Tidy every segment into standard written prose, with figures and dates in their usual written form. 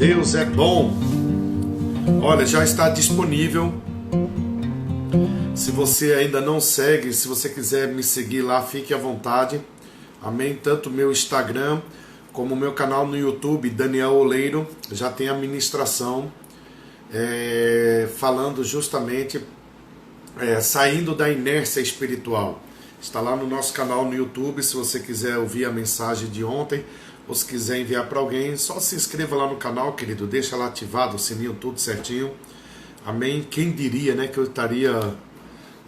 Deus é bom. Olha, já está disponível. Se você ainda não segue, se você quiser me seguir lá, fique à vontade. Amém? Tanto o meu Instagram como o meu canal no YouTube, Daniel Oleiro, já tem a ministração falando justamente saindo da inércia espiritual. Está lá no nosso canal no YouTube. Se você quiser ouvir a mensagem de ontem, ou se quiser enviar para alguém, só se inscreva lá no canal, querido. Deixa lá ativado, o sininho tudo certinho. Amém? Quem diria, né, que eu estaria...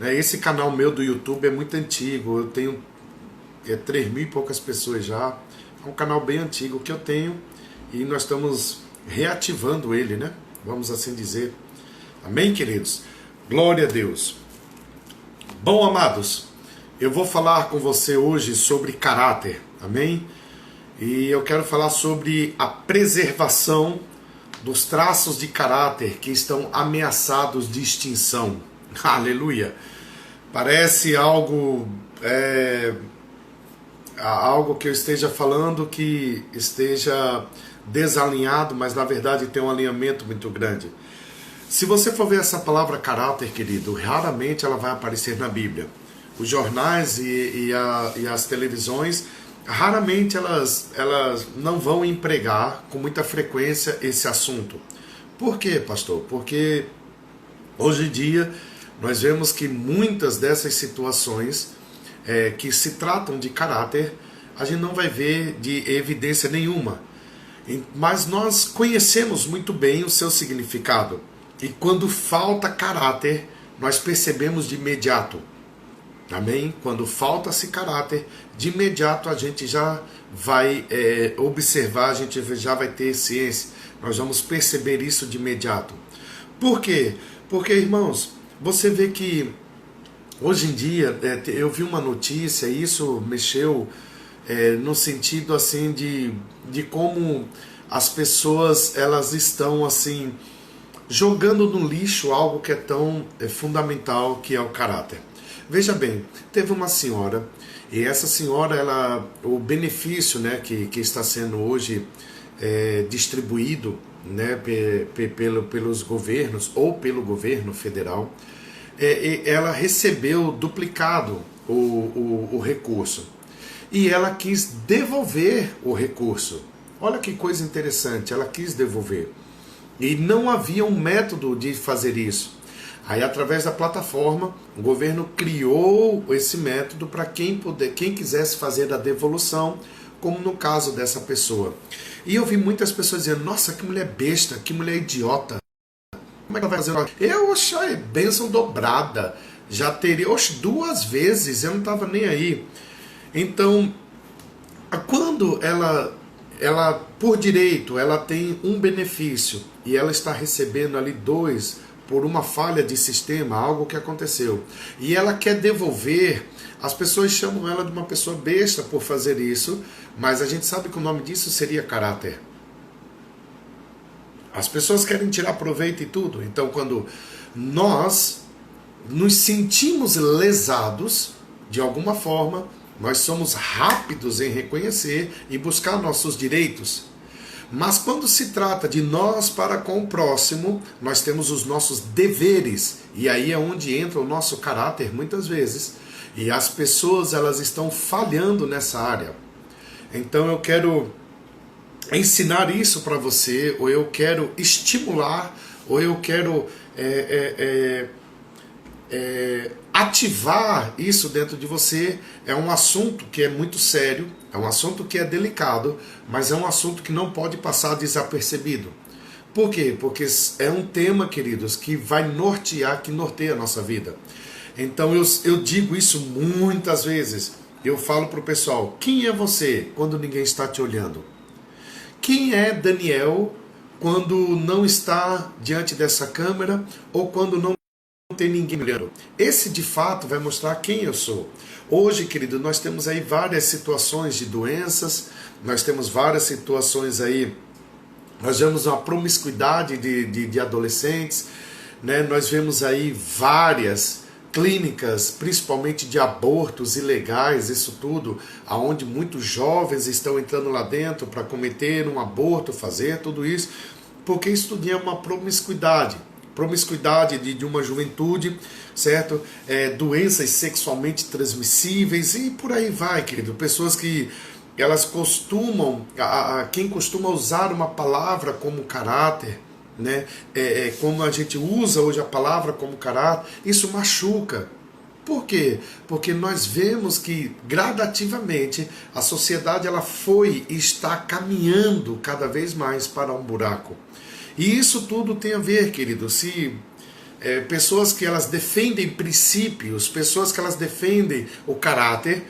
Esse canal meu do YouTube é muito antigo. Eu tenho 3 mil e poucas pessoas já. É um canal bem antigo que eu tenho. E nós estamos reativando ele, né? Vamos assim dizer. Amém, queridos? Glória a Deus. Bom, amados, eu vou falar com você hoje sobre caráter. Amém? E eu quero falar sobre a preservação dos traços de caráter que estão ameaçados de extinção. Aleluia! Parece algo que eu esteja falando que esteja desalinhado, mas na verdade tem um alinhamento muito grande. Se você for ver essa palavra caráter, querido, raramente ela vai aparecer na Bíblia. Os jornais e as televisões, raramente elas não vão empregar com muita frequência esse assunto. Por quê, pastor? Porque hoje em dia nós vemos que muitas dessas situações que se tratam de caráter, a gente não vai ver de evidência nenhuma. Mas nós conhecemos muito bem o seu significado. E quando falta caráter, nós percebemos de imediato. Amém? Quando falta-se caráter, de imediato a gente já vai observar, a gente já vai ter ciência. Nós vamos perceber isso de imediato. Por quê? Porque, irmãos, você vê que hoje em dia, eu vi uma notícia, e isso mexeu no sentido assim de como as pessoas elas estão assim jogando no lixo algo que é tão fundamental, que é o caráter. Veja bem, teve uma senhora, e essa senhora, o benefício, né, que está sendo hoje distribuído, né, pelos governos ou pelo governo federal, ela recebeu duplicado o recurso. E ela quis devolver o recurso. Olha que coisa interessante, ela quis devolver. E não havia um método de fazer isso. Aí, através da plataforma, o governo criou esse método para quem quisesse fazer a devolução, como no caso dessa pessoa. E eu vi muitas pessoas dizendo, nossa, que mulher besta, que mulher idiota. Como é que ela vai fazer? Eu achei bênção dobrada. Já teria, 2 vezes, eu não estava nem aí. Então, quando ela por direito, ela tem um benefício e ela está recebendo ali 2 por uma falha de sistema, algo que aconteceu, e ela quer devolver, as pessoas chamam ela de uma pessoa besta por fazer isso, mas a gente sabe que o nome disso seria caráter. As pessoas querem tirar proveito e tudo. Então, quando nós nos sentimos lesados de alguma forma, nós somos rápidos em reconhecer e buscar nossos direitos. Mas quando se trata de nós para com o próximo, nós temos os nossos deveres. E aí é onde entra o nosso caráter muitas vezes. E as pessoas elas estão falhando nessa área. Então eu quero ensinar isso para você, ou eu quero estimular, ou eu quero ativar isso dentro de você. É um assunto que é muito sério, é um assunto que é delicado, mas é um assunto que não pode passar desapercebido. Por quê? Porque é um tema, queridos, que vai nortear, que norteia a nossa vida. Então eu digo isso muitas vezes. Eu falo para o pessoal, quem é você quando ninguém está te olhando? Quem é Daniel quando não está diante dessa câmera ou quando não tem ninguém olhando? Esse de fato vai mostrar quem eu sou. Hoje, querido, nós temos aí várias situações de doenças, nós temos várias situações aí, nós vemos uma promiscuidade de adolescentes, né? Nós vemos aí várias clínicas, principalmente de abortos ilegais, isso tudo, aonde muitos jovens estão entrando lá dentro para cometer um aborto, fazer tudo isso. Porque isso é uma promiscuidade. Promiscuidade de uma juventude, certo? Doenças sexualmente transmissíveis e por aí vai, querido. Pessoas que elas costumam, quem costuma usar uma palavra como caráter, né? Como a gente usa hoje a palavra como caráter, isso machuca. Por quê? Porque nós vemos que gradativamente a sociedade ela foi e está caminhando cada vez mais para um buraco. E isso tudo tem a ver, querido, se pessoas que elas defendem princípios, pessoas que elas defendem o caráter,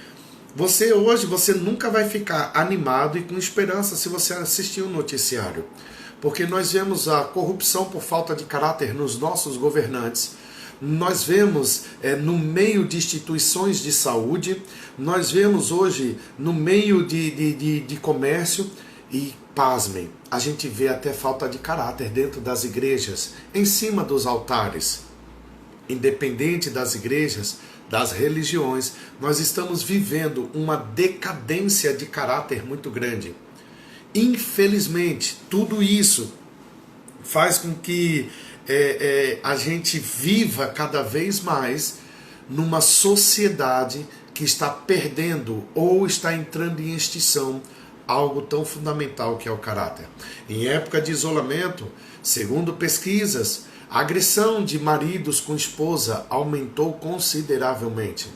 você nunca vai ficar animado e com esperança se você assistir um noticiário. Porque nós vemos a corrupção por falta de caráter nos nossos governantes, nós vemos no meio de instituições de saúde, nós vemos hoje no meio de comércio e, pasmem, a gente vê até falta de caráter dentro das igrejas, em cima dos altares. Independente das igrejas, das religiões, nós estamos vivendo uma decadência de caráter muito grande. Infelizmente, tudo isso faz com que a gente viva cada vez mais numa sociedade que está perdendo ou está entrando em extinção algo tão fundamental que é o caráter. Em época de isolamento, segundo pesquisas, a agressão de maridos com esposa aumentou consideravelmente.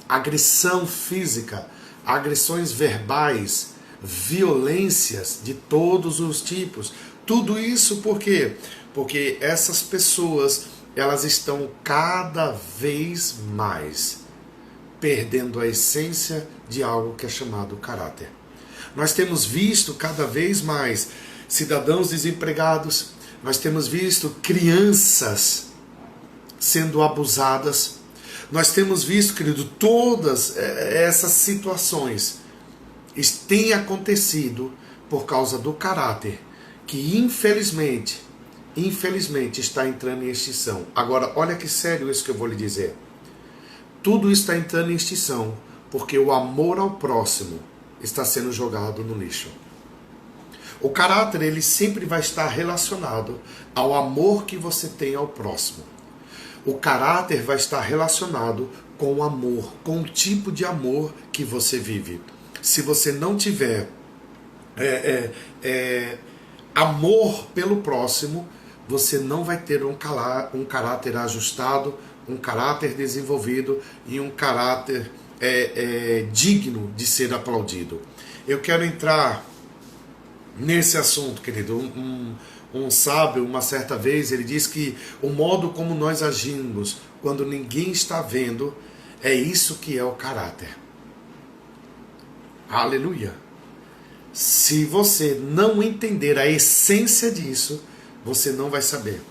Agressão física, agressões verbais, violências de todos os tipos. Tudo isso por quê? Porque essas pessoas, elas estão cada vez mais perdendo a essência de algo que é chamado caráter. Nós temos visto cada vez mais cidadãos desempregados, nós temos visto crianças sendo abusadas, nós temos visto, querido, todas essas situações têm acontecido por causa do caráter, que infelizmente está entrando em extinção. Agora, olha que sério isso que eu vou lhe dizer. Tudo está entrando em extinção porque o amor ao próximo está sendo jogado no lixo. O caráter, ele sempre vai estar relacionado ao amor que você tem ao próximo. O caráter vai estar relacionado com o amor, com o tipo de amor que você vive. Se você não tiver amor pelo próximo, você não vai ter um caráter ajustado, um caráter desenvolvido e um caráter digno de ser aplaudido. Eu quero entrar nesse assunto, querido. Um sábio, uma certa vez, ele diz que o modo como nós agimos quando ninguém está vendo, é isso que é o caráter. Aleluia! Se você não entender a essência disso, você não vai saber.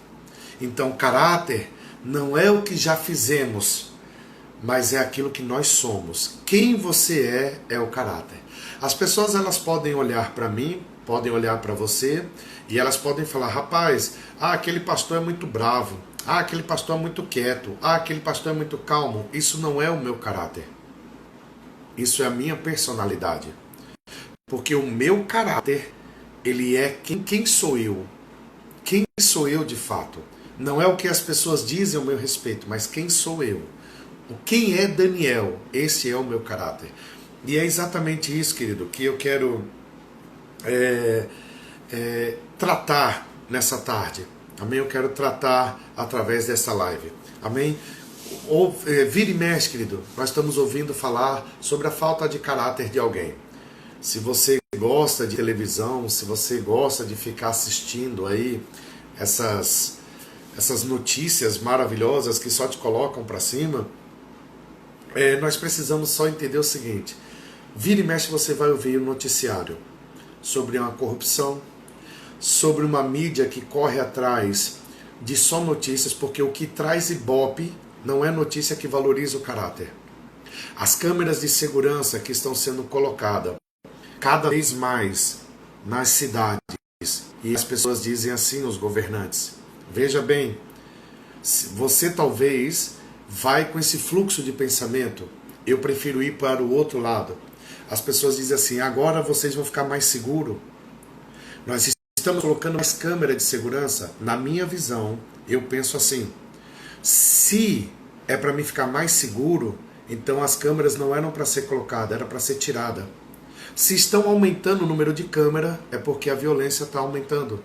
Então, caráter não é o que já fizemos, mas é aquilo que nós somos. Quem você é o caráter. As pessoas, elas podem olhar para mim, podem olhar para você, e elas podem falar: rapaz, aquele pastor é muito bravo, aquele pastor é muito quieto, aquele pastor é muito calmo. Isso não é o meu caráter. Isso é a minha personalidade. Porque o meu caráter, ele é quem sou eu. Quem sou eu de fato. Não é o que as pessoas dizem ao meu respeito, mas quem sou eu. Quem é Daniel? Esse é o meu caráter. E é exatamente isso, querido, que eu quero tratar nessa tarde. Amém? Eu quero tratar através dessa live. Amém? Vira e mexe, querido. Nós estamos ouvindo falar sobre a falta de caráter de alguém. Se você gosta de televisão, se você gosta de ficar assistindo aí essas notícias maravilhosas que só te colocam para cima, nós precisamos só entender o seguinte: vira e mexe você vai ouvir um noticiário sobre uma corrupção, sobre uma mídia que corre atrás de só notícias, porque o que traz ibope não é notícia que valoriza o caráter. As câmeras de segurança que estão sendo colocadas cada vez mais nas cidades, e as pessoas dizem assim, os governantes: veja bem, você talvez vai com esse fluxo de pensamento: eu prefiro ir para o outro lado. As pessoas dizem assim: agora vocês vão ficar mais seguros. Nós estamos colocando mais câmera de segurança? Na minha visão, eu penso assim, se é para mim ficar mais seguro, então as câmeras não eram para ser colocadas, era para ser tirada. Se estão aumentando o número de câmera, é porque a violência está aumentando.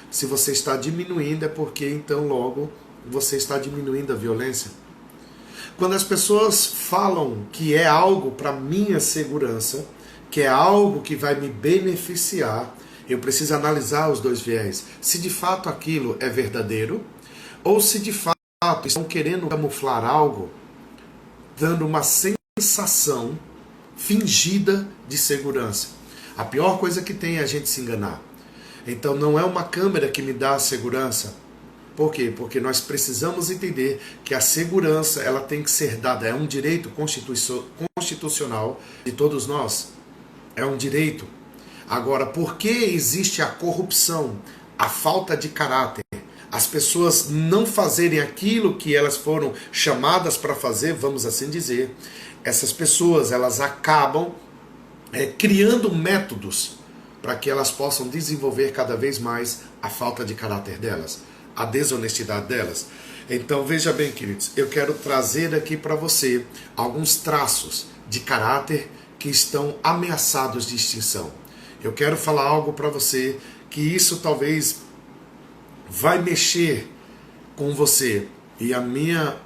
Se você está diminuindo, é porque então logo você está diminuindo a violência. Quando as pessoas falam que é algo para minha segurança, que é algo que vai me beneficiar, eu preciso analisar os dois viés. Se de fato aquilo é verdadeiro, ou se de fato estão querendo camuflar algo, dando uma sensação fingida de segurança. A pior coisa que tem é a gente se enganar. Então não é uma câmera que me dá a segurança. Por quê? Porque nós precisamos entender que a segurança ela tem que ser dada, é um direito constitucional de todos nós. É um direito. Agora, por que existe a corrupção, a falta de caráter, as pessoas não fazerem aquilo que elas foram chamadas para fazer, vamos assim dizer, essas pessoas elas acabam criando métodos para que elas possam desenvolver cada vez mais a falta de caráter delas, a desonestidade delas. Então veja bem, queridos, eu quero trazer aqui para você alguns traços de caráter que estão ameaçados de extinção. Eu quero falar algo para você que isso talvez vai mexer com você. E a minha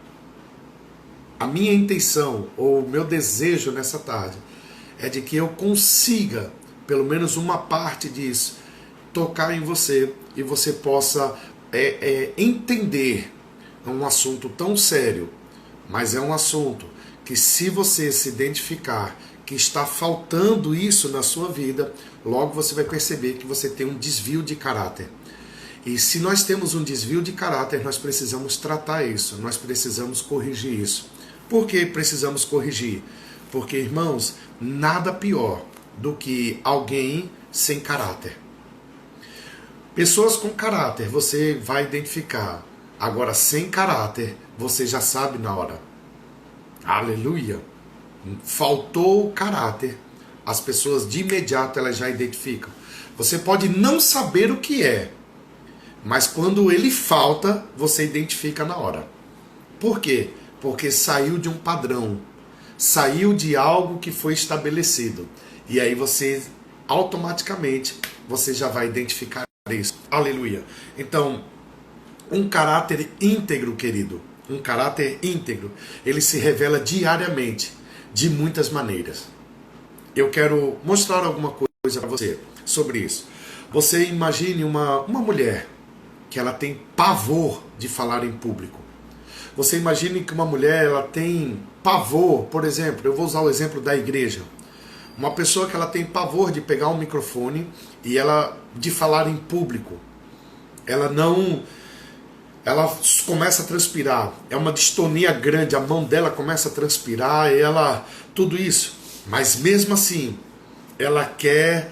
intenção, ou o meu desejo nessa tarde, é de que eu consiga, pelo menos uma parte disso, tocar em você e você possa entender um assunto tão sério, mas é um assunto que se você se identificar que está faltando isso na sua vida, logo você vai perceber que você tem um desvio de caráter. E se nós temos um desvio de caráter, nós precisamos tratar isso, nós precisamos corrigir isso. Por que precisamos corrigir? Porque, irmãos, nada pior do que alguém sem caráter. Pessoas com caráter você vai identificar. Agora, sem caráter, você já sabe na hora. Aleluia! Faltou o caráter, as pessoas de imediato elas já identificam. Você pode não saber o que é, mas quando ele falta, você identifica na hora. Por quê? Porque saiu de um padrão, saiu de algo que foi estabelecido. E aí você, automaticamente, você já vai identificar isso. Aleluia. Então, um caráter íntegro, querido, um caráter íntegro, ele se revela diariamente, de muitas maneiras. Eu quero mostrar alguma coisa para você sobre isso. Você imagine uma mulher que ela tem pavor de falar em público. Você imagine que uma mulher ela tem pavor, por exemplo, eu vou usar o exemplo da igreja. Uma pessoa que ela tem pavor de pegar um microfone e de falar em público. Ela começa a transpirar, é uma distonia grande, a mão dela começa a transpirar, tudo isso. Mas mesmo assim, ela quer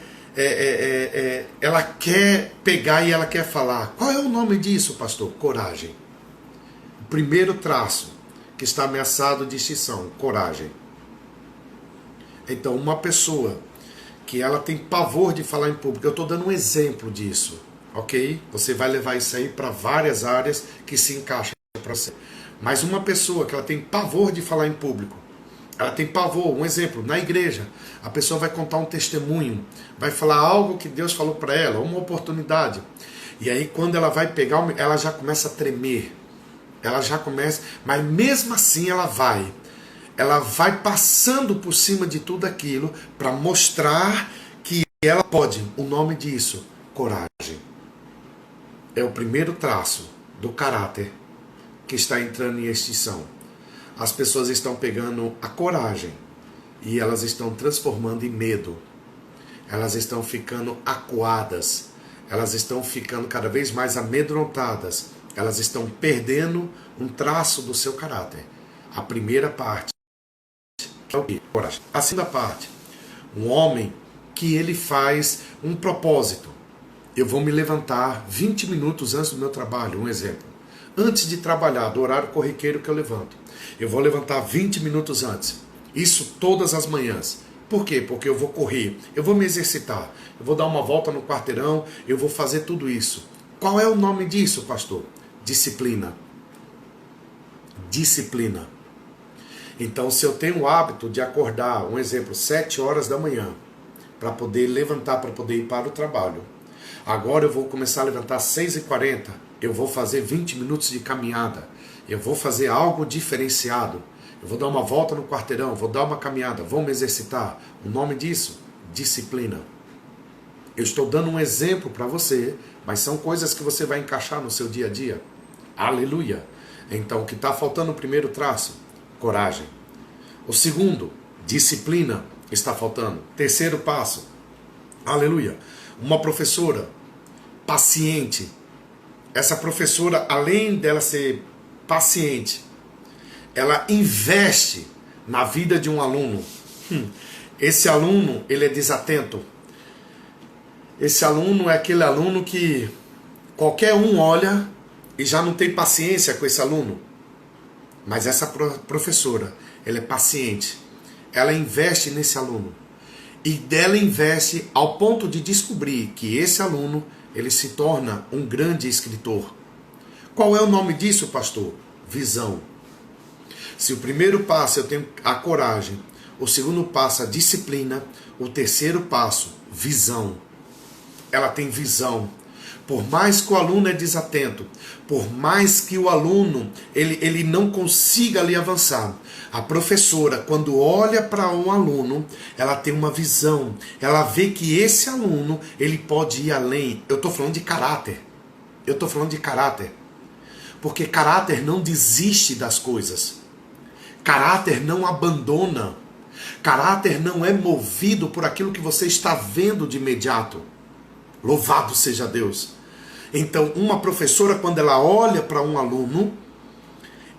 pegar e ela quer falar. Qual é o nome disso, pastor? Coragem. O primeiro traço que está ameaçado de extinção, coragem. Então, uma pessoa que ela tem pavor de falar em público, eu estou dando um exemplo disso, ok? Você vai levar isso aí para várias áreas que se encaixam para você. Mas uma pessoa que ela tem pavor de falar em público, ela tem pavor, um exemplo, na igreja, a pessoa vai contar um testemunho, vai falar algo que Deus falou para ela, uma oportunidade. E aí quando ela vai pegar, ela já começa a tremer, mas mesmo assim ela vai passando por cima de tudo aquilo para mostrar que ela pode. O nome disso, coragem. É o primeiro traço do caráter que está entrando em extinção. As pessoas estão pegando a coragem e elas estão transformando em medo. Elas estão ficando acuadas. Elas estão ficando cada vez mais amedrontadas. Elas estão perdendo um traço do seu caráter. A primeira parte é o quê? Coragem. A segunda parte, um homem que ele faz um propósito. Eu vou me levantar 20 minutos antes do meu trabalho, um exemplo. Antes de trabalhar, do horário corriqueiro que eu levanto. Eu vou levantar 20 minutos antes. Isso todas as manhãs. Por quê? Porque eu vou correr, eu vou me exercitar, eu vou dar uma volta no quarteirão, eu vou fazer tudo isso. Qual é o nome disso, pastor? Disciplina. Disciplina. Então, se eu tenho o hábito de acordar, um exemplo, 7 horas da manhã, para poder levantar, para poder ir para o trabalho. Agora eu vou começar a levantar às 6h40, eu vou fazer 20 minutos de caminhada, eu vou fazer algo diferenciado, eu vou dar uma volta no quarteirão, vou dar uma caminhada, vou me exercitar. O nome disso? Disciplina. Eu estou dando um exemplo para você, mas são coisas que você vai encaixar no seu dia a dia. Aleluia! Então, o que está faltando no primeiro traço? Coragem. O segundo, disciplina, está faltando. Terceiro passo, aleluia, uma professora paciente. Essa professora, além dela ser paciente, ela investe na vida de um aluno. Esse aluno, ele é desatento. Esse aluno é aquele aluno que qualquer um olha e já não tem paciência com esse aluno. Mas essa professora, ela é paciente. Ela investe nesse aluno. E dela investe ao ponto de descobrir que esse aluno, ele se torna um grande escritor. Qual é o nome disso, pastor? Visão. Se o primeiro passo eu tenho a coragem, o segundo passo a disciplina, o terceiro passo, visão. Ela tem visão. Por mais que o aluno é desatento, por mais que o aluno ele não consiga ali avançar, a professora, quando olha para um aluno, ela tem uma visão, ela vê que esse aluno ele pode ir além. Eu estou falando de caráter, porque caráter não desiste das coisas, caráter não abandona, caráter não é movido por aquilo que você está vendo de imediato. Louvado seja Deus. Então, uma professora, quando ela olha para um aluno,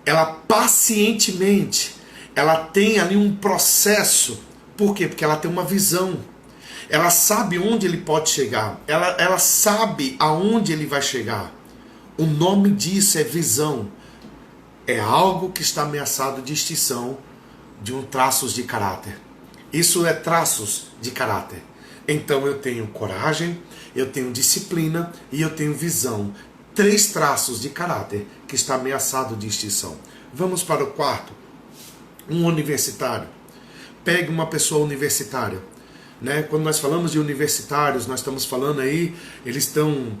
ela pacientemente, ela tem ali um processo. Por quê? Porque ela tem uma visão. Ela sabe onde ele pode chegar. Ela sabe aonde ele vai chegar. O nome disso é visão. É algo que está ameaçado de extinção de traços de caráter. Isso é traços de caráter. Então eu tenho coragem, eu tenho disciplina e eu tenho visão. 3 traços de caráter que está ameaçado de extinção. Vamos para o quarto. Um universitário. Pegue uma pessoa universitária. Né? Quando nós falamos de universitários, nós estamos falando aí, eles estão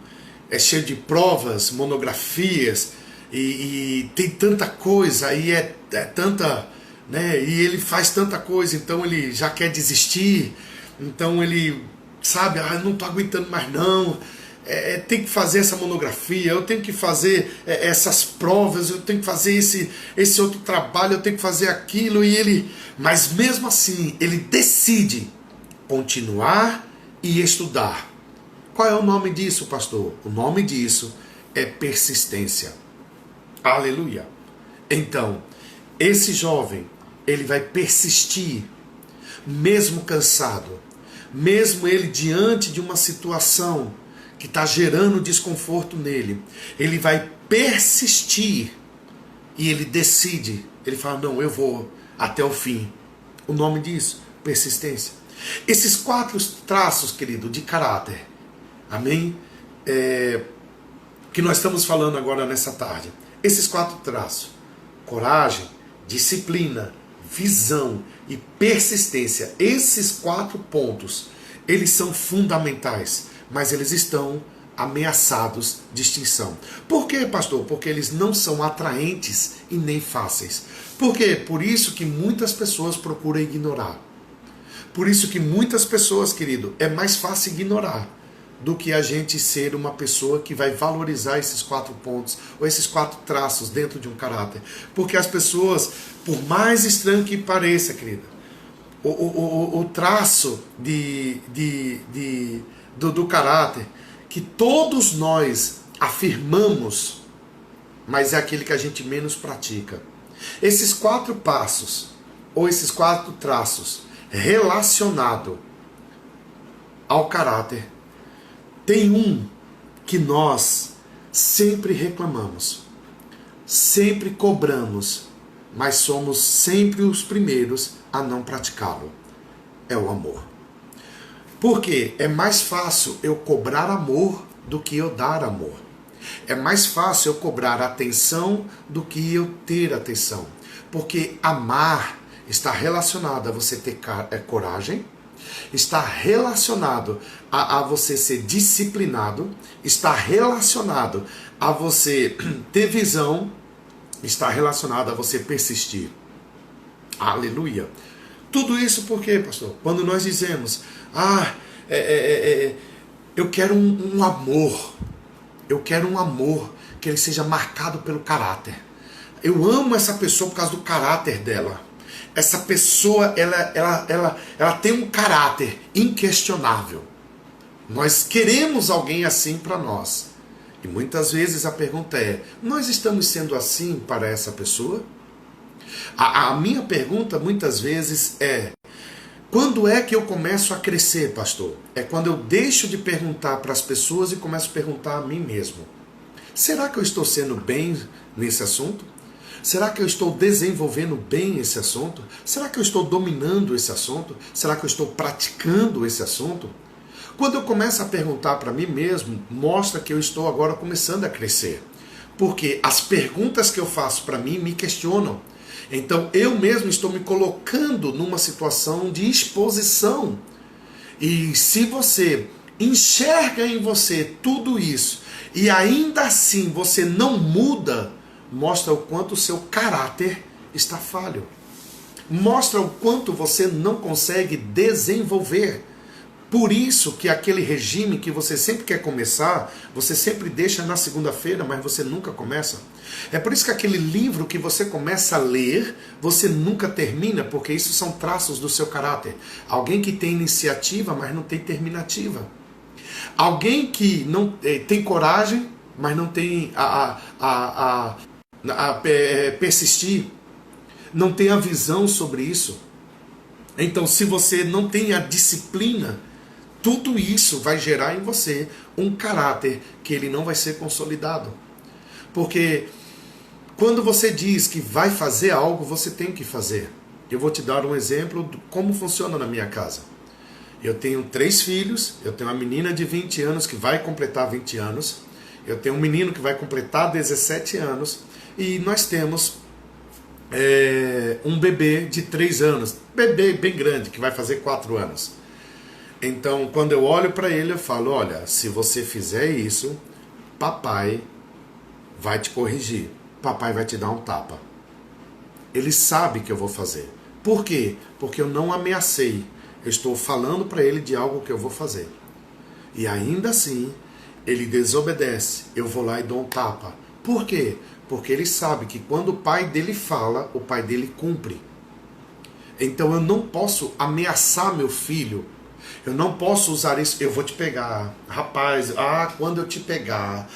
cheios de provas, monografias, e tem tanta coisa, aí é tanta, né? E ele faz tanta coisa, então ele já quer desistir. Então ele, sabe, não estou aguentando mais não, tem que fazer essa monografia, eu tenho que fazer essas provas, eu tenho que fazer esse outro trabalho, eu tenho que fazer aquilo, mas mesmo assim, ele decide continuar e estudar. Qual é o nome disso, pastor? O nome disso é persistência. Aleluia. Então, esse jovem, ele vai persistir, mesmo cansado, mesmo ele diante de uma situação que está gerando desconforto nele, ele vai persistir e ele decide, ele fala, não, eu vou até o fim. O nome disso, persistência. Esses 4 traços, querido, de caráter, amém? Que nós estamos falando agora nessa tarde. Esses 4 traços, coragem, disciplina, visão e persistência, esses 4 pontos, eles são fundamentais, mas eles estão ameaçados de extinção. Por quê, pastor? Porque eles não são atraentes e nem fáceis. Por quê? Por isso que muitas pessoas procuram ignorar. Por isso que muitas pessoas, querido, é mais fácil ignorar do que a gente ser uma pessoa que vai valorizar esses 4 pontos, ou esses 4 traços dentro de um caráter. Porque as pessoas, por mais estranho que pareça, querida, o traço do caráter, que todos nós afirmamos, mas é aquele que a gente menos pratica. Esses 4 passos, ou esses 4 traços, relacionado ao caráter, tem um que nós sempre reclamamos, sempre cobramos, mas somos sempre os primeiros a não praticá-lo. é o amor. Porque é mais fácil eu cobrar amor do que eu dar amor. É mais fácil eu cobrar atenção do que eu ter atenção. Porque amar está relacionado a você ter coragem, está relacionado a você ser disciplinado, está relacionado a você ter visão, está relacionado a você persistir. Aleluia! Tudo isso por quê, pastor? Quando nós dizemos, eu quero um amor, eu quero um amor que ele seja marcado pelo caráter. Eu amo essa pessoa por causa do caráter dela. Essa pessoa, ela tem um caráter inquestionável. Nós queremos alguém assim para nós. E muitas vezes a pergunta é, nós estamos sendo assim para essa pessoa? A minha pergunta muitas vezes é, quando é que eu começo a crescer, pastor? É quando eu deixo de perguntar para as pessoas e começo a perguntar a mim mesmo. Será que eu estou sendo bem nesse assunto? Será que eu estou desenvolvendo bem esse assunto? Será que eu estou dominando esse assunto? Será que eu estou praticando esse assunto? Quando eu começo a perguntar para mim mesmo, mostra que eu estou agora começando a crescer. Porque as perguntas que eu faço para mim me questionam. Então eu mesmo estou me colocando numa situação de exposição. E se você enxerga em você tudo isso e ainda assim você não muda, mostra o quanto o seu caráter está falho. Mostra o quanto você não consegue desenvolver. Por isso que aquele regime que você sempre quer começar, você sempre deixa na segunda-feira, mas você nunca começa. É por isso que aquele livro que você começa a ler, você nunca termina, porque isso são traços do seu caráter. Alguém que tem iniciativa, mas não tem terminativa. Alguém que não tem coragem, mas não tem persistir, não tem a visão sobre isso. Então, se você não tem a disciplina, tudo isso vai gerar em você um caráter que ele não vai ser consolidado. Porque quando você diz que vai fazer algo, você tem que fazer. Eu vou te dar um exemplo de como funciona na minha casa. Eu tenho 3 filhos, eu tenho uma menina de 20 anos que vai completar 20 anos, eu tenho um menino que vai completar 17 anos, e nós temos um bebê de 3 anos, bebê bem grande, que vai fazer 4 anos. Então, quando eu olho para ele, eu falo, olha, se você fizer isso, papai vai te corrigir, papai vai te dar um tapa. Ele sabe que eu vou fazer. Por quê? Porque eu não ameacei, eu estou falando para ele de algo que eu vou fazer. E ainda assim, ele desobedece, eu vou lá e dou um tapa. Por quê? Porque ele sabe que quando o pai dele fala, o pai dele cumpre. Então eu não posso ameaçar meu filho. Eu não posso usar isso, eu vou te pegar. Rapaz, quando eu te pegar.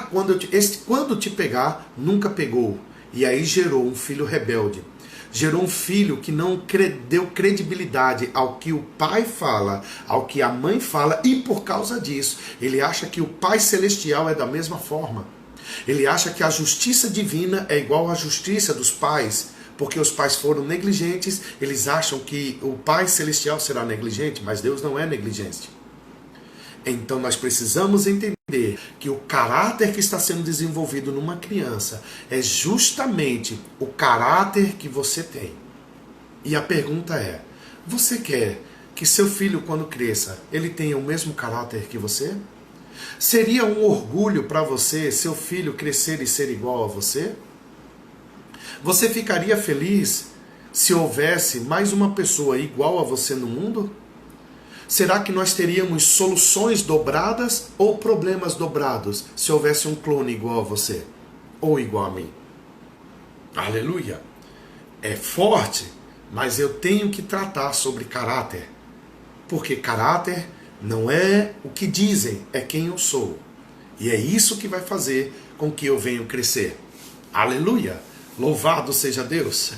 Quando te pegar, nunca pegou. E aí gerou um filho rebelde. Gerou um filho que não deu credibilidade ao que o pai fala, ao que a mãe fala. E por causa disso, ele acha que o Pai Celestial é da mesma forma. Ele acha que a justiça divina é igual à justiça dos pais. Porque os pais foram negligentes, eles acham que o Pai Celestial será negligente, mas Deus não é negligente. Então nós precisamos entender que o caráter que está sendo desenvolvido numa criança é justamente o caráter que você tem. E a pergunta é, você quer que seu filho, quando cresça, ele tenha o mesmo caráter que você? Seria um orgulho para você, seu filho, crescer e ser igual a você? Você ficaria feliz se houvesse mais uma pessoa igual a você no mundo? Será que nós teríamos soluções dobradas ou problemas dobrados se houvesse um clone igual a você? Ou igual a mim? Aleluia! É forte, mas eu tenho que tratar sobre caráter. Porque caráter não é o que dizem, é quem eu sou. E é isso que vai fazer com que eu venha crescer. Aleluia! Louvado seja Deus.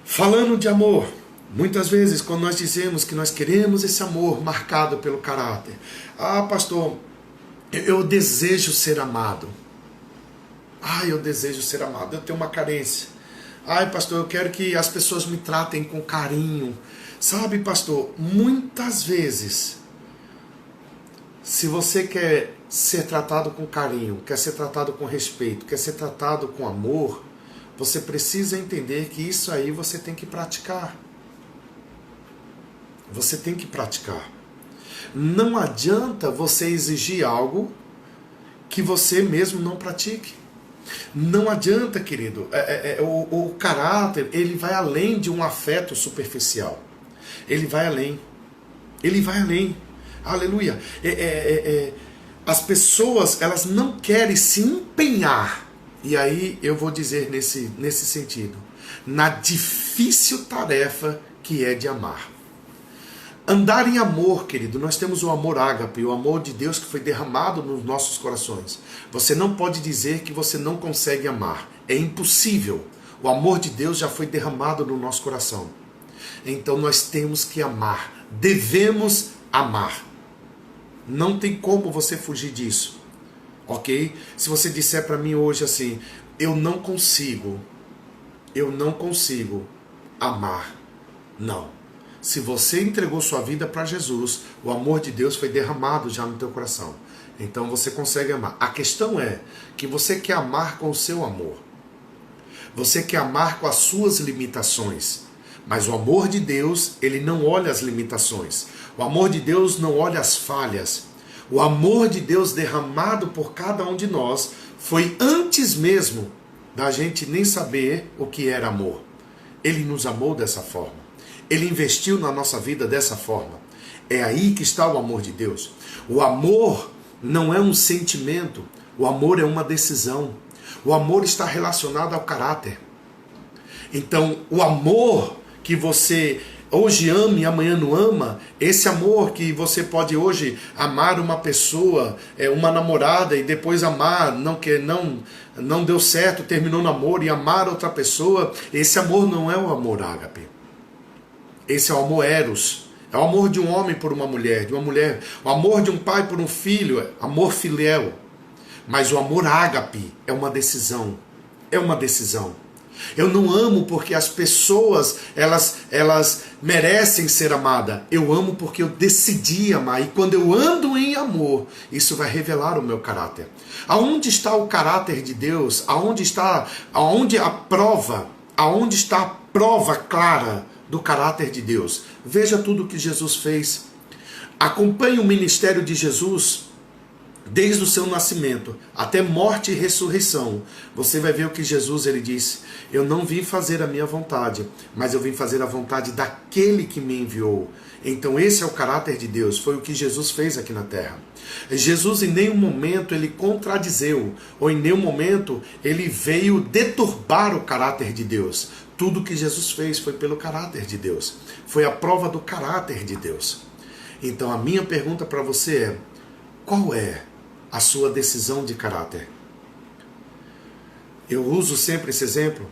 Falando de amor, muitas vezes quando nós dizemos que nós queremos esse amor marcado pelo caráter. Pastor, eu desejo ser amado. Eu desejo ser amado. Eu tenho uma carência. Pastor, eu quero que as pessoas me tratem com carinho. Sabe, pastor, muitas vezes, se você quer ser tratado com carinho, quer ser tratado com respeito, quer ser tratado com amor, você precisa entender que isso aí você tem que praticar. Você tem que praticar. Não adianta você exigir algo que você mesmo não pratique. Não adianta, querido. O caráter, ele vai além de um afeto superficial. Ele vai além. Ele vai além. Aleluia. As pessoas, elas não querem se empenhar. E aí eu vou dizer nesse sentido. Na difícil tarefa que é de amar. Andar em amor, querido, nós temos o amor ágape, o amor de Deus que foi derramado nos nossos corações. Você não pode dizer que você não consegue amar. É impossível. O amor de Deus já foi derramado no nosso coração. Então nós temos que amar. Devemos amar. Não tem como você fugir disso. Ok? Se você disser para mim hoje assim, eu não consigo amar. Não. Se você entregou sua vida para Jesus, o amor de Deus foi derramado já no teu coração. Então você consegue amar. A questão é que você quer amar com o seu amor. Você quer amar com as suas limitações. Mas o amor de Deus, ele não olha as limitações. O amor de Deus não olha as falhas. O amor de Deus derramado por cada um de nós foi antes mesmo da gente nem saber o que era amor. Ele nos amou dessa forma. Ele investiu na nossa vida dessa forma. É aí que está o amor de Deus. O amor não é um sentimento. O amor é uma decisão. O amor está relacionado ao caráter. Então, o amor que você hoje ama e amanhã não ama, esse amor que você pode hoje amar uma pessoa, uma namorada, e depois amar, não deu certo, terminou o namoro, e amar outra pessoa, esse amor não é o amor ágape. Esse é o amor eros. É o amor de um homem por uma mulher, o amor de um pai por um filho, amor filial. Mas o amor ágape é uma decisão. É uma decisão. Eu não amo porque as pessoas, elas merecem ser amadas. Eu amo porque eu decidi amar. E quando eu ando em amor, isso vai revelar o meu caráter. Aonde está o caráter de Deus? Aonde está a prova clara do caráter de Deus? Veja tudo o que Jesus fez. Acompanhe o ministério de Jesus desde o seu nascimento até morte e ressurreição. Você vai ver o que Jesus ele disse: eu não vim fazer a minha vontade, mas eu vim fazer a vontade daquele que me enviou. Então esse é o caráter de Deus. Foi o que Jesus fez aqui na terra. Jesus em nenhum momento ele contradizeu, ou em nenhum momento ele veio deturbar o caráter de Deus. Tudo que Jesus fez foi pelo caráter de Deus. Foi a prova do caráter de Deus. Então a minha pergunta para você é: qual é a sua decisão de caráter? Eu uso sempre esse exemplo.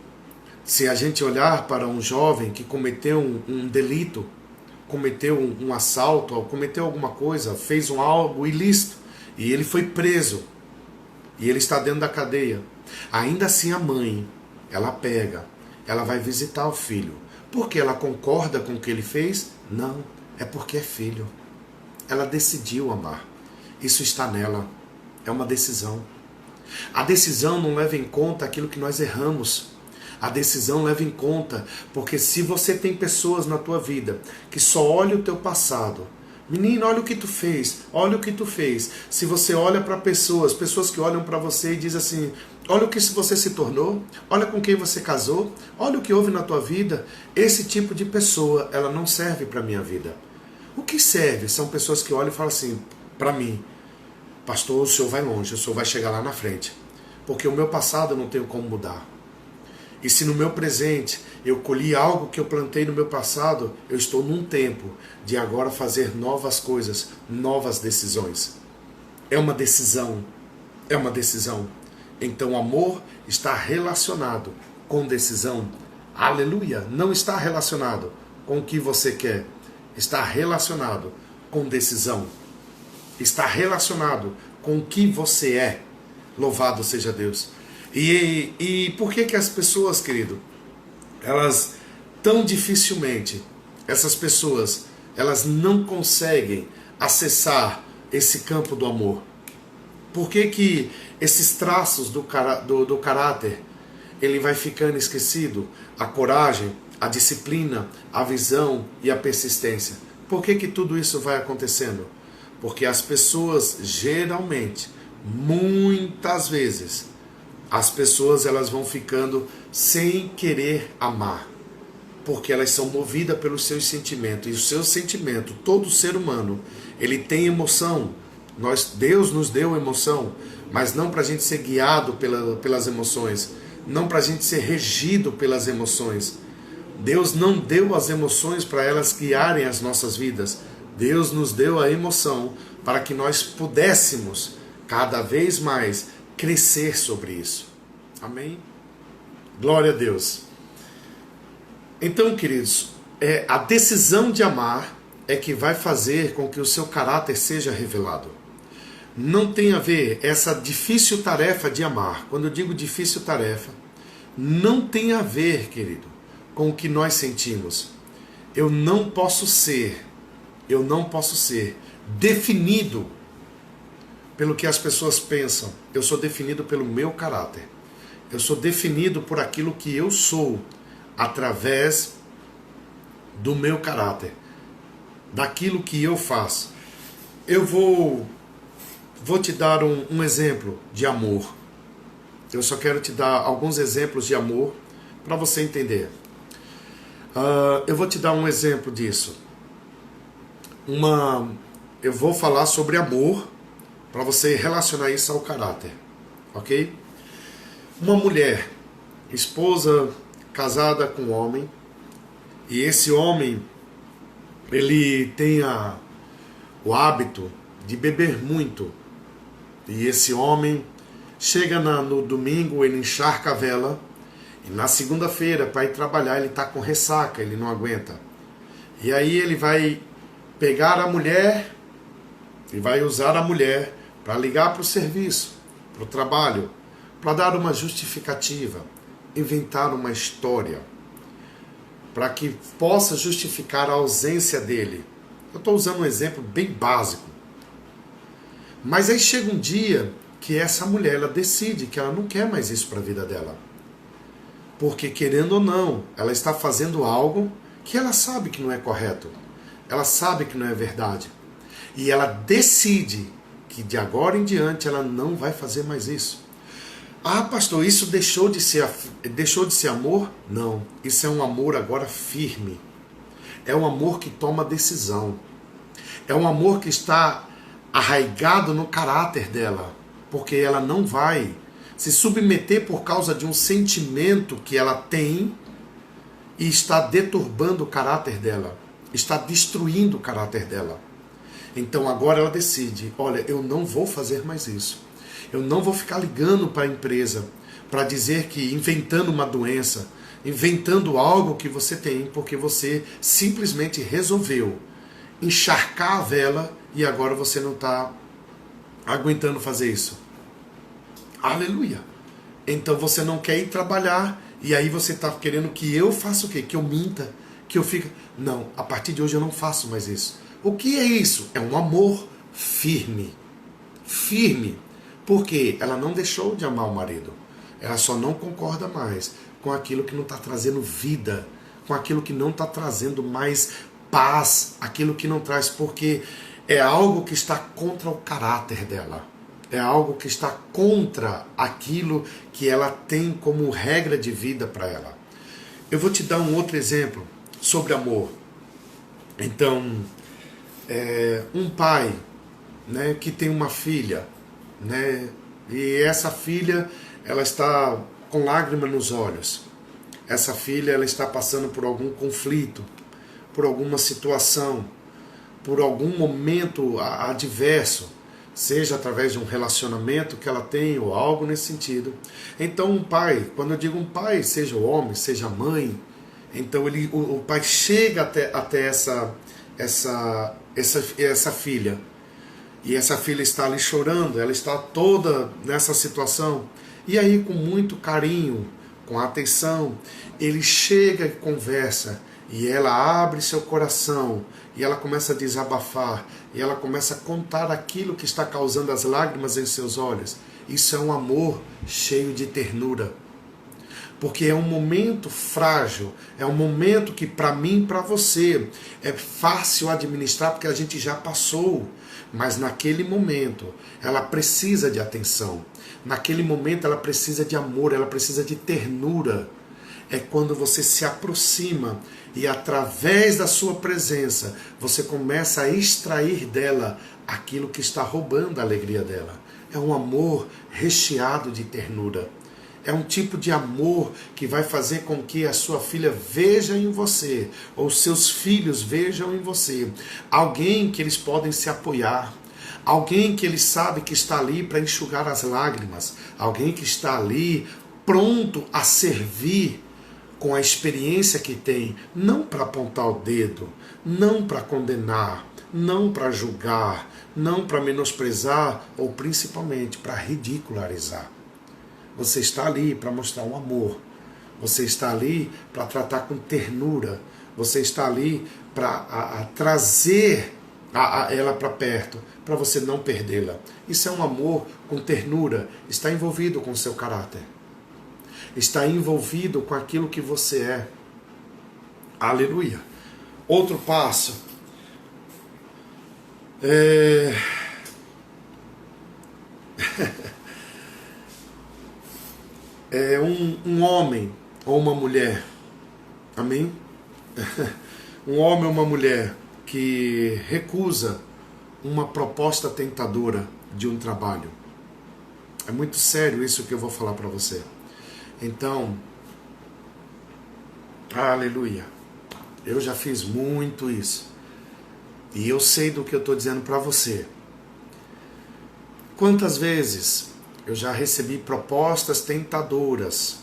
Se a gente olhar para um jovem que cometeu um delito, cometeu um assalto, ou cometeu alguma coisa, fez algo ilícito, e ele foi preso, e ele está dentro da cadeia. Ainda assim a mãe, ela vai visitar o filho. Porque ela concorda com o que ele fez? Não, é porque é filho. Ela decidiu amar. Isso está nela. É uma decisão. A decisão não leva em conta aquilo que nós erramos. A decisão leva em conta, porque se você tem pessoas na tua vida que só olham o teu passado, menino, olha o que tu fez, olha o que tu fez. Se você olha para pessoas que olham para você e dizem assim: olha o que você se tornou, olha com quem você casou, olha o que houve na tua vida. Esse tipo de pessoa, ela não serve para a minha vida. O que serve são pessoas que olham e falam assim para mim: pastor, o senhor vai longe, o senhor vai chegar lá na frente, porque o meu passado eu não tenho como mudar. E se no meu presente eu colhi algo que eu plantei no meu passado, eu estou num tempo de agora fazer novas coisas, novas decisões. É uma decisão. É uma decisão. Então, amor está relacionado com decisão. Aleluia! Não está relacionado com o que você quer. Está relacionado com decisão. Está relacionado com o que você é. Louvado seja Deus. E por que as pessoas, querido, elas tão dificilmente essas pessoas, elas não conseguem acessar esse campo do amor? Por que que esses traços do caráter, ele vai ficando esquecido? A coragem, a disciplina, a visão e a persistência. Por que que tudo isso vai acontecendo? Porque as pessoas, geralmente, muitas vezes, as pessoas elas vão ficando sem querer amar. Porque elas são movidas pelos seus sentimentos. E o seu sentimento, todo ser humano, ele tem emoção. Deus nos deu emoção, mas não para a gente ser guiado pelas emoções. Não para a gente ser regido pelas emoções. Deus não deu as emoções para elas guiarem as nossas vidas. Deus nos deu a emoção para que nós pudéssemos cada vez mais crescer sobre isso. Amém? Glória a Deus. Então, queridos, a decisão de amar é que vai fazer com que o seu caráter seja revelado. Não tem a ver essa difícil tarefa de amar. Quando eu digo difícil tarefa, não tem a ver, querido, com o que nós sentimos. Eu não posso ser definido pelo que as pessoas pensam. Eu sou definido pelo meu caráter. Eu sou definido por aquilo que eu sou, através do meu caráter, daquilo que eu faço. Eu vou te dar um exemplo de amor. Eu só quero te dar alguns exemplos de amor para você entender. Eu vou te dar um exemplo disso. Eu vou falar sobre amor para você relacionar isso ao caráter, ok? Uma mulher, esposa, casada com um homem, e esse homem, ele tem o hábito de beber muito, e esse homem chega no domingo, ele encharca a vela, e na segunda-feira, para ir trabalhar, ele está com ressaca, ele não aguenta. E aí ele vai pegar a mulher, e vai usar a mulher para ligar para o serviço, para o trabalho, para dar uma justificativa, inventar uma história, para que possa justificar a ausência dele. Eu estou usando um exemplo bem básico. Mas aí chega um dia que essa mulher ela decide que ela não quer mais isso para a vida dela. Porque, querendo ou não, ela está fazendo algo que ela sabe que não é correto. Ela sabe que não é verdade. E ela decide que de agora em diante ela não vai fazer mais isso. Ah, pastor, isso deixou de ser amor? Não, isso é um amor agora firme. É um amor que toma decisão. É um amor que está arraigado no caráter dela, porque ela não vai se submeter por causa de um sentimento que ela tem e está deturbando o caráter dela, está destruindo o caráter dela. Então agora ela decide, olha, eu não vou fazer mais isso. Eu não vou ficar ligando para a empresa para dizer que inventando uma doença, inventando algo que você tem, porque você simplesmente resolveu encharcar a vela e agora você não está aguentando fazer isso. Aleluia! Então você não quer ir trabalhar e aí você está querendo que eu faça o quê? Que eu minta, que eu fique... Não, a partir de hoje eu não faço mais isso. O que é isso? É um amor firme. Firme. Porque ela não deixou de amar o marido. Ela só não concorda mais com aquilo que não está trazendo vida, com aquilo que não está trazendo mais paz, aquilo que não traz, porque é algo que está contra o caráter dela. É algo que está contra aquilo que ela tem como regra de vida para ela. Eu vou te dar um outro exemplo sobre amor. Então, um pai, né, que tem uma filha, né, e essa filha ela está com lágrimas nos olhos. Essa filha ela está passando por algum conflito, por alguma situação, por algum momento adverso, seja através de um relacionamento que ela tem ou algo nesse sentido. Então um pai, quando eu digo um pai, seja o homem, seja a mãe, então o pai chega até essa filha, e essa filha está ali chorando, ela está toda nessa situação, e aí com muito carinho, com atenção, ele chega e conversa, e ela abre seu coração, e ela começa a desabafar, e ela começa a contar aquilo que está causando as lágrimas em seus olhos. Isso é um amor cheio de ternura. Porque é um momento frágil, é um momento que para mim e para você é fácil administrar porque a gente já passou. Mas naquele momento ela precisa de atenção, naquele momento ela precisa de amor, ela precisa de ternura. É quando você se aproxima e através da sua presença você começa a extrair dela aquilo que está roubando a alegria dela. É um amor recheado de ternura. É um tipo de amor que vai fazer com que a sua filha veja em você, ou seus filhos vejam em você, alguém que eles podem se apoiar, alguém que eles sabem que está ali para enxugar as lágrimas, alguém que está ali pronto a servir com a experiência que tem, não para apontar o dedo, não para condenar, não para julgar, não para menosprezar, ou principalmente para ridicularizar. Você está ali para mostrar um amor. Você está ali para tratar com ternura. Você está ali para trazer ela para perto, para você não perdê-la. Isso é um amor com ternura. Está envolvido com o seu caráter. Está envolvido com aquilo que você é. Aleluia. Outro passo. É um homem ou uma mulher, amém? Um homem ou uma mulher que recusa uma proposta tentadora de um trabalho. É muito sério isso que eu vou falar para você. Então, aleluia, eu já fiz muito isso. E eu sei do que eu estou dizendo para você. Quantas vezes eu já recebi propostas tentadoras?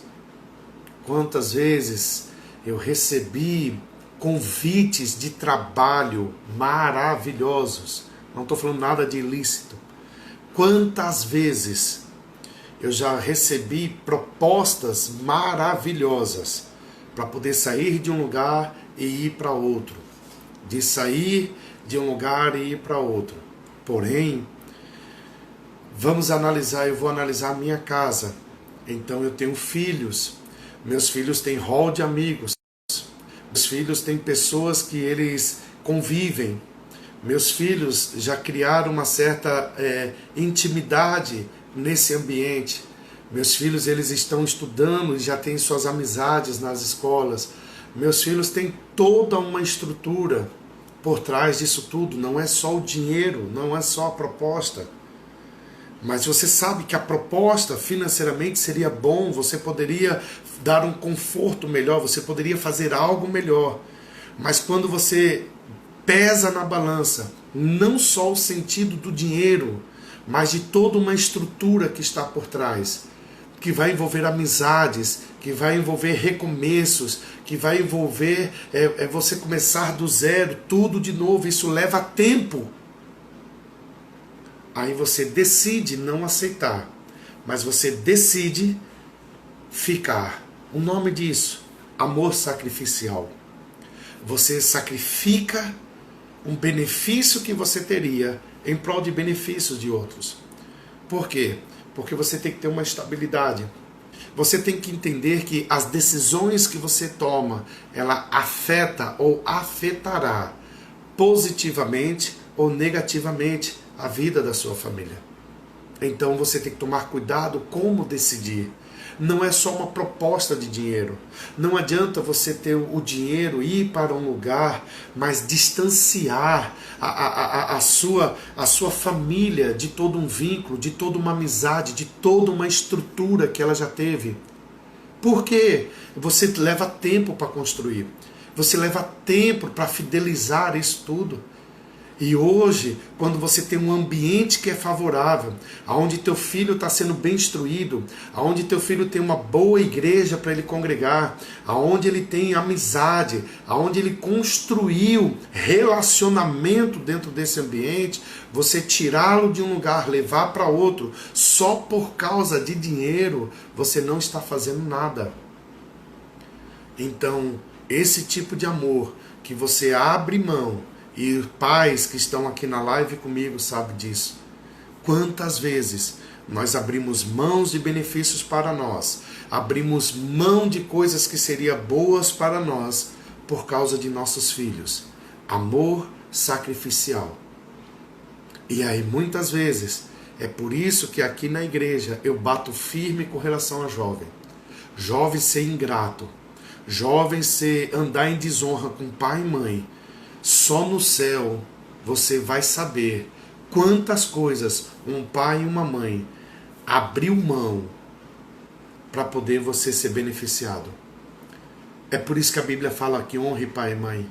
Quantas vezes eu recebi convites de trabalho maravilhosos? Não estou falando nada de ilícito. Quantas vezes eu já recebi propostas maravilhosas para poder sair de um lugar e ir para outro. De sair de um lugar e ir para outro. Porém, vamos analisar, eu vou analisar a minha casa. Então eu tenho filhos, meus filhos têm rol de amigos, meus filhos têm pessoas que eles convivem, meus filhos já criaram uma certa intimidade nesse ambiente, meus filhos eles estão estudando e já têm suas amizades nas escolas, meus filhos têm toda uma estrutura por trás disso tudo, não é só o dinheiro, não é só a proposta. Mas você sabe que a proposta financeiramente seria bom, você poderia dar um conforto melhor, você poderia fazer algo melhor. Mas quando você pesa na balança, não só o sentido do dinheiro, mas de toda uma estrutura que está por trás, que vai envolver amizades, que vai envolver recomeços, que vai envolver você começar do zero, tudo de novo, isso leva tempo. Aí você decide não aceitar, mas você decide ficar. O nome disso, amor sacrificial. Você sacrifica um benefício que você teria em prol de benefícios de outros. Por quê? Porque você tem que ter uma estabilidade. Você tem que entender que as decisões que você toma, ela afeta ou afetará positivamente ou negativamente a vida da sua família. Então você tem que tomar cuidado como decidir. Não é só uma proposta de dinheiro. Não adianta você ter o dinheiro, ir para um lugar, mas distanciar a sua família de todo um vínculo, de toda uma amizade, de toda uma estrutura que ela já teve. Por quê? Você leva tempo para construir. Você leva tempo para fidelizar isso tudo. E hoje, quando você tem um ambiente que é favorável, onde teu filho está sendo bem instruído, onde teu filho tem uma boa igreja para ele congregar, onde ele tem amizade, onde ele construiu relacionamento dentro desse ambiente, você tirá-lo de um lugar, levar para outro, só por causa de dinheiro, você não está fazendo nada. Então, Esse tipo de amor que você abre mão, e pais que estão aqui na live comigo sabem disso. Quantas vezes nós abrimos mãos de benefícios para nós, abrimos mão de coisas que seriam boas para nós por causa de nossos filhos. Amor sacrificial. E aí muitas vezes, é por isso que aqui na igreja eu bato firme com relação a jovem. Jovem ser ingrato, jovem ser andar em desonra com pai e mãe. Só no céu você vai saber quantas coisas um pai e uma mãe abriu mão para poder você ser beneficiado. É por isso que a Bíblia fala que honre pai e mãe.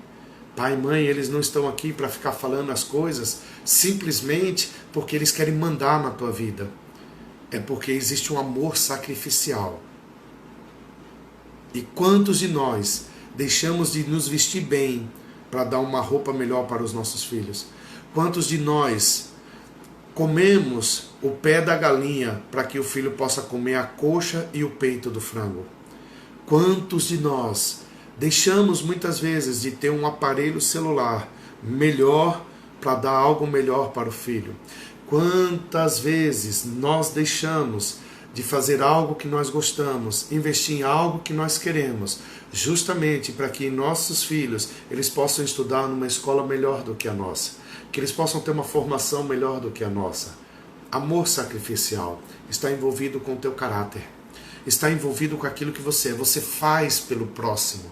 Pai e mãe, eles não estão aqui para ficar falando as coisas simplesmente porque eles querem mandar na tua vida. É porque existe um amor sacrificial. E quantos de nós deixamos de nos vestir bem para dar uma roupa melhor para os nossos filhos? Quantos de nós comemos o pé da galinha para que o filho possa comer a coxa e o peito do frango? Quantos de nós deixamos muitas vezes de ter um aparelho celular melhor para dar algo melhor para o filho? Quantas vezes nós deixamos de fazer algo que nós gostamos, investir em algo que nós queremos, justamente para que nossos filhos eles possam estudar numa escola melhor do que a nossa, que eles possam ter uma formação melhor do que a nossa? Amor sacrificial está envolvido com o teu caráter, está envolvido com aquilo que você é. Você faz pelo próximo,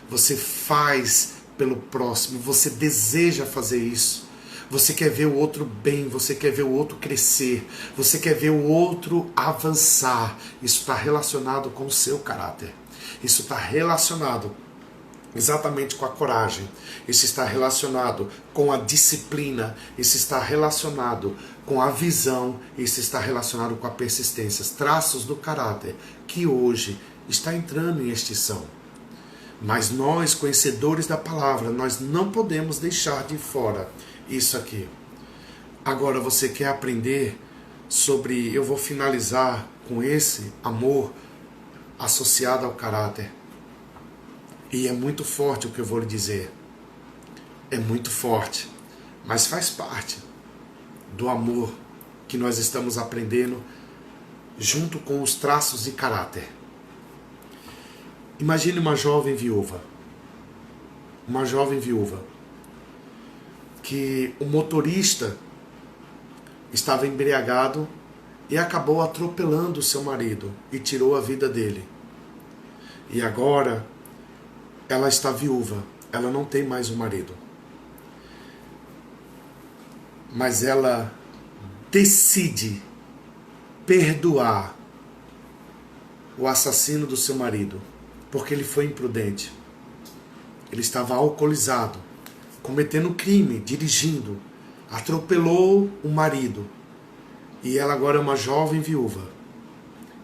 você faz pelo próximo, você deseja fazer isso. Você quer ver o outro bem, você quer ver o outro crescer, você quer ver o outro avançar. Isso está relacionado com o seu caráter. Isso está relacionado exatamente com a coragem. Isso está relacionado com a disciplina. Isso está relacionado com a visão. Isso está relacionado com a persistência. Traços do caráter que hoje está entrando em extinção. Mas nós, conhecedores da palavra, nós não podemos deixar de fora isso aqui. Agora você quer aprender sobre... Eu vou finalizar com esse amor associado ao caráter. E é muito forte o que eu vou lhe dizer. É muito forte. Mas faz parte do amor que nós estamos aprendendo junto com os traços de caráter. Imagine uma jovem viúva. Uma jovem viúva. Que o motorista estava embriagado e acabou atropelando o seu marido e tirou a vida dele. E agora ela está viúva, ela não tem mais um marido. Mas ela decide perdoar o assassino do seu marido, porque ele foi imprudente. Ele estava alcoolizado, cometendo crime, dirigindo, atropelou o marido. E ela agora é uma jovem viúva.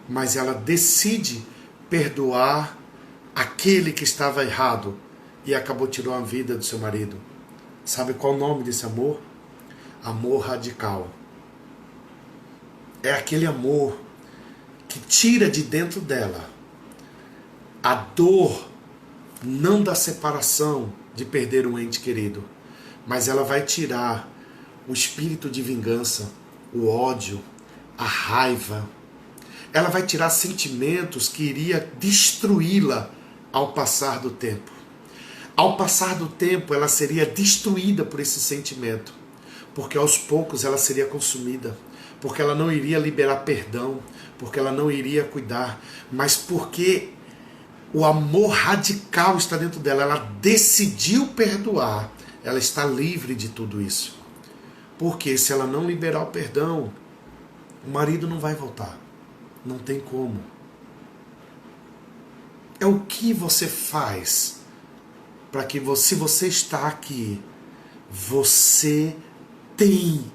Mas ela decide perdoar aquele que estava errado e acabou tirando a vida do seu marido. Sabe qual o nome desse amor? Amor radical. É aquele amor que tira de dentro dela a dor, não da separação, de perder um ente querido, mas ela vai tirar o espírito de vingança, o ódio, a raiva. Ela vai tirar sentimentos que iria destruí-la ao passar do tempo. Ao passar do tempo, ela seria destruída por esse sentimento, porque aos poucos ela seria consumida, porque ela não iria liberar perdão, porque ela não iria cuidar, mas porque o amor radical está dentro dela. Ela decidiu perdoar. Ela está livre de tudo isso. Porque se ela não liberar o perdão, o marido não vai voltar. Não tem como. É o que você faz para que se você está aqui, você tem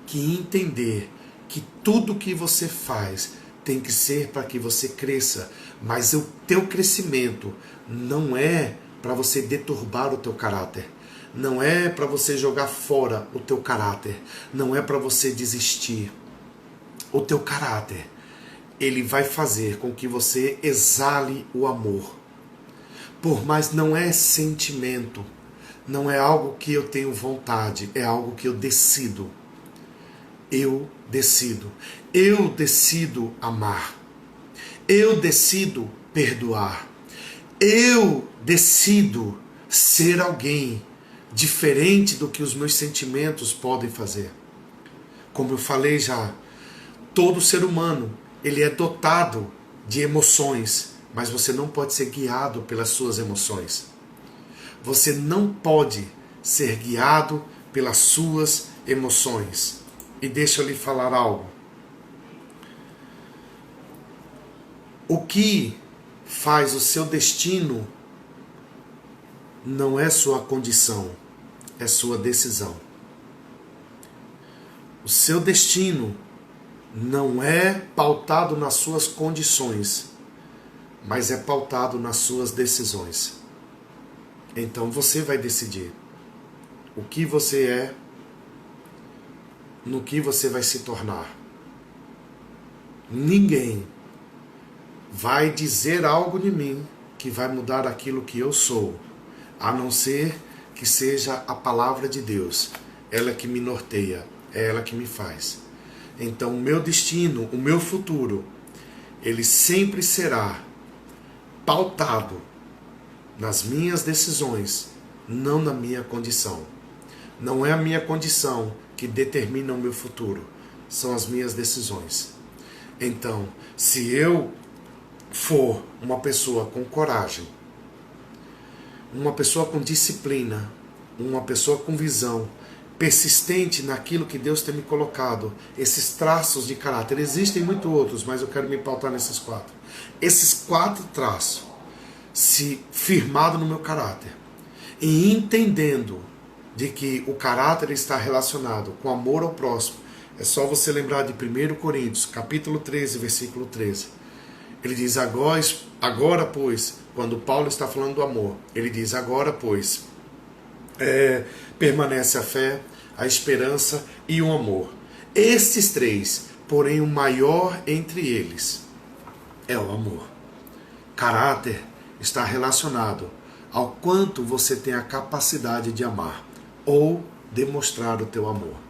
que entender que tudo que você faz tem que ser para que você cresça, mas o teu crescimento não é para você deturbar o teu caráter, não é para você jogar fora o teu caráter, não é para você desistir. O teu caráter, ele vai fazer com que você exale o amor. Mas não é sentimento, não é algo que eu tenho vontade, é algo que eu decido. Eu decido. Eu decido amar. Eu decido perdoar. Eu decido ser alguém diferente do que os meus sentimentos podem fazer. Como eu falei já, todo ser humano, ele é dotado de emoções, mas você não pode ser guiado pelas suas emoções. Você não pode ser guiado pelas suas emoções. E deixa eu lhe falar algo. O que faz o seu destino não é sua condição, é sua decisão. O seu destino não é pautado nas suas condições, mas é pautado nas suas decisões. Então você vai decidir o que você é, no que você vai se tornar. Ninguém vai dizer algo de mim que vai mudar aquilo que eu sou, a não ser que seja a palavra de Deus. Ela que me norteia, é ela que me faz. Então o meu destino, o meu futuro, ele sempre será pautado nas minhas decisões, não na minha condição. Não é a minha condição que determina o meu futuro, são as minhas decisões. Então, se eu for uma pessoa com coragem, uma pessoa com disciplina, uma pessoa com visão, persistente naquilo que Deus tem me colocado, esses traços de caráter, existem muitos outros, mas eu quero me pautar nesses 4. Esses 4 traços, se firmado no meu caráter, e entendendo de que o caráter está relacionado com amor ao próximo, é só você lembrar de 1 Coríntios, capítulo 13, versículo 13. Ele diz, agora pois, quando Paulo está falando do amor, ele diz, agora pois, permanece a fé, a esperança e o amor. Estes 3, porém o maior entre eles é o amor. Caráter está relacionado ao quanto você tem a capacidade de amar ou demonstrar o teu amor.